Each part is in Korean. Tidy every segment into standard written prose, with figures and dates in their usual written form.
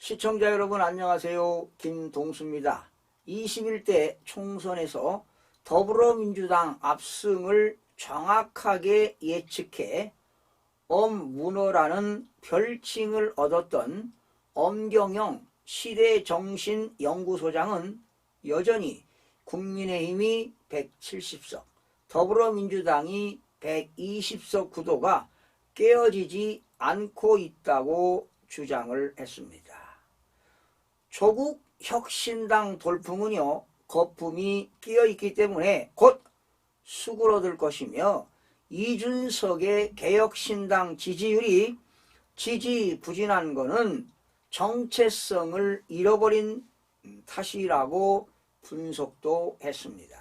시청자 여러분 안녕하세요. 김동수입니다. 21대 총선에서 더불어민주당 압승을 정확하게 예측해 엄문어라는 별칭을 얻었던 엄경영 시대정신연구소장은 여전히 국민의힘이 170석, 더불어민주당이 120석 구도가 깨어지지 않고 있다고 주장을 했습니다. 조국 혁신당 돌풍은요, 거품이 끼어있기 때문에 곧 수그러들 것이며 이준석의 개혁신당 지지율이 지지부진한 것은 정체성을 잃어버린 탓이라고 분석도 했습니다.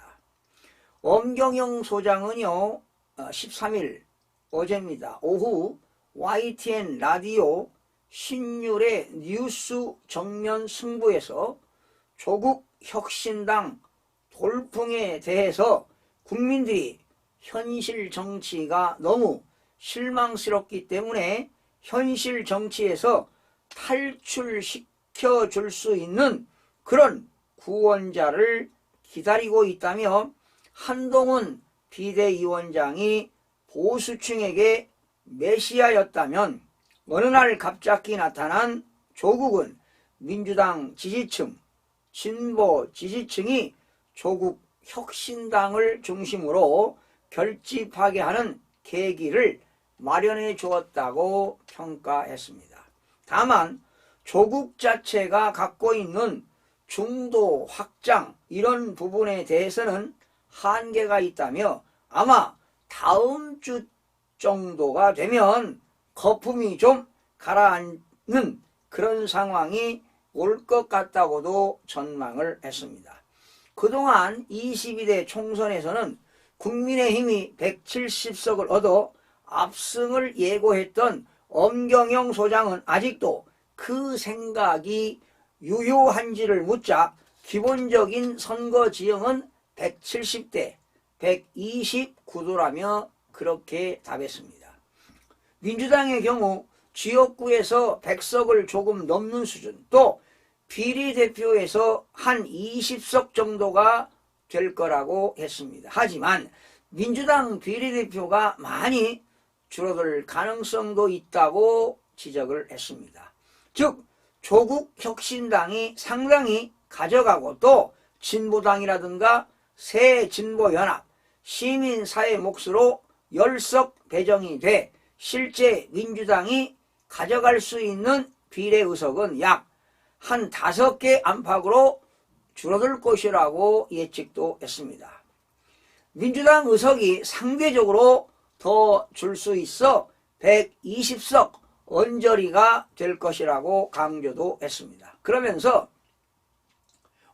엄경영 소장은요, 13일 어제입니다. 오후 YTN 라디오 신율의 뉴스 정면 승부에서 조국 혁신당 돌풍에 대해서 국민들이 현실 정치가 너무 실망스럽기 때문에 현실 정치에서 탈출시켜줄 수 있는 그런 구원자를 기다리고 있다며 한동훈 비대위원장이 보수층에게 메시아였다면 어느 날 갑자기 나타난 조국은 민주당 지지층, 진보 지지층이 조국 혁신당을 중심으로 결집하게 하는 계기를 마련해 주었다고 평가했습니다. 다만 조국 자체가 갖고 있는 중도 확장 이런 부분에 대해서는 한계가 있다며 아마 다음 주 정도가 되면 거품이 좀 가라앉는 그런 상황이 올 것 같다고도 전망을 했습니다. 그동안 22대 총선에서는 국민의힘이 170석을 얻어 압승을 예고했던 엄경영 소장은 아직도 그 생각이 유효한지를 묻자 기본적인 선거 지형은 170대 129도라며 그렇게 답했습니다. 민주당의 경우 지역구에서 100석을 조금 넘는 수준, 또 비례대표에서 한 20석 정도가 될 거라고 했습니다. 하지만 민주당 비례대표가 많이 줄어들 가능성도 있다고 지적을 했습니다. 즉 조국 혁신당이 상당히 가져가고 또 진보당이라든가 새진보연합, 시민사회 몫으로 10석 배정이 돼 실제 민주당이 가져갈 수 있는 비례의석은 약 한 5개 안팎으로 줄어들 것이라고 예측도 했습니다. 민주당 의석이 상대적으로 더 줄 수 있어 120석 언저리가 될 것이라고 강조도 했습니다. 그러면서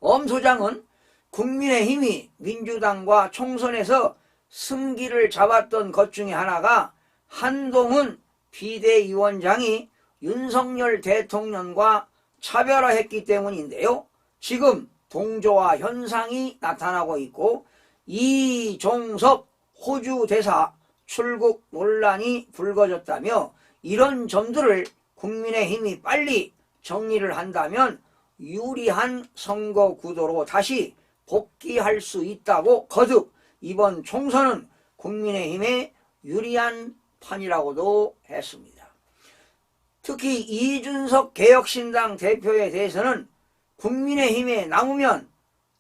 엄 소장은 국민의힘이 민주당과 총선에서 승기를 잡았던 것 중에 하나가 한동훈 비대위원장이 윤석열 대통령과 차별화했기 때문인데요. 지금 동조화 현상이 나타나고 있고 이종섭 호주 대사 출국 논란이 불거졌다며 이런 점들을 국민의힘이 빨리 정리를 한다면 유리한 선거 구도로 다시 복귀할 수 있다고 거듭 이번 총선은 국민의힘에 유리한 판이라고도 했습니다. 특히 이준석 개혁신당 대표에 대해서는 국민의힘에 남으면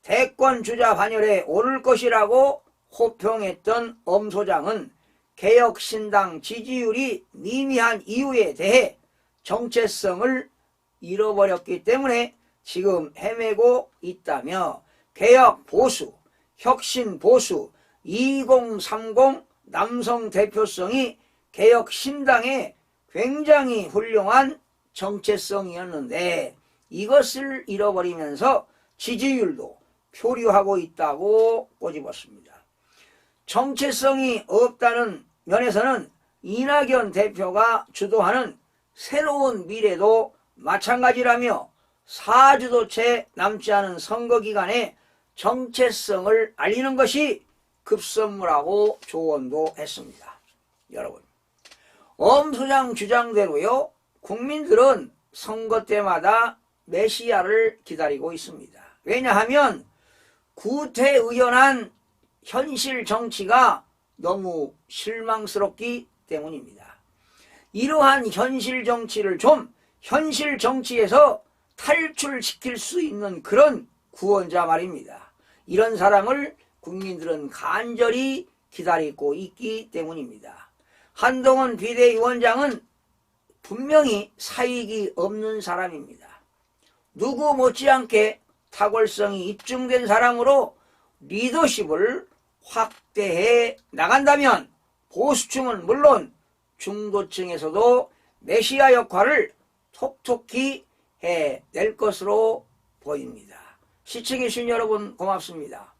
대권주자 반열에 오를 것이라고 호평했던 엄 소장은 개혁신당 지지율이 미미한 이유에 대해 정체성을 잃어버렸기 때문에 지금 헤매고 있다며 개혁 보수, 혁신 보수, 2030 남성 대표성이 개혁신당의 굉장히 훌륭한 정체성이었는데 이것을 잃어버리면서 지지율도 표류하고 있다고 꼬집었습니다. 정체성이 없다는 면에서는 이낙연 대표가 주도하는 새로운 미래도 마찬가지라며 4주도 채 남지 않은 선거기간에 정체성을 알리는 것이 급선무라고 조언도 했습니다. 여러분, 엄 소장 주장대로요, 국민들은 선거 때마다 메시아를 기다리고 있습니다. 왜냐하면 구태의연한 현실 정치가 너무 실망스럽기 때문입니다. 이러한 현실 정치를 좀 현실 정치에서 탈출시킬 수 있는 그런 구원자 말입니다. 이런 사람을 국민들은 간절히 기다리고 있기 때문입니다. 한동훈 비대위원장은 분명히 사익이 없는 사람입니다. 누구 못지않게 탁월성이 입증된 사람으로 리더십을 확대해 나간다면 보수층은 물론 중도층에서도 메시아 역할을 톡톡히 해낼 것으로 보입니다. 시청해주신 여러분 고맙습니다.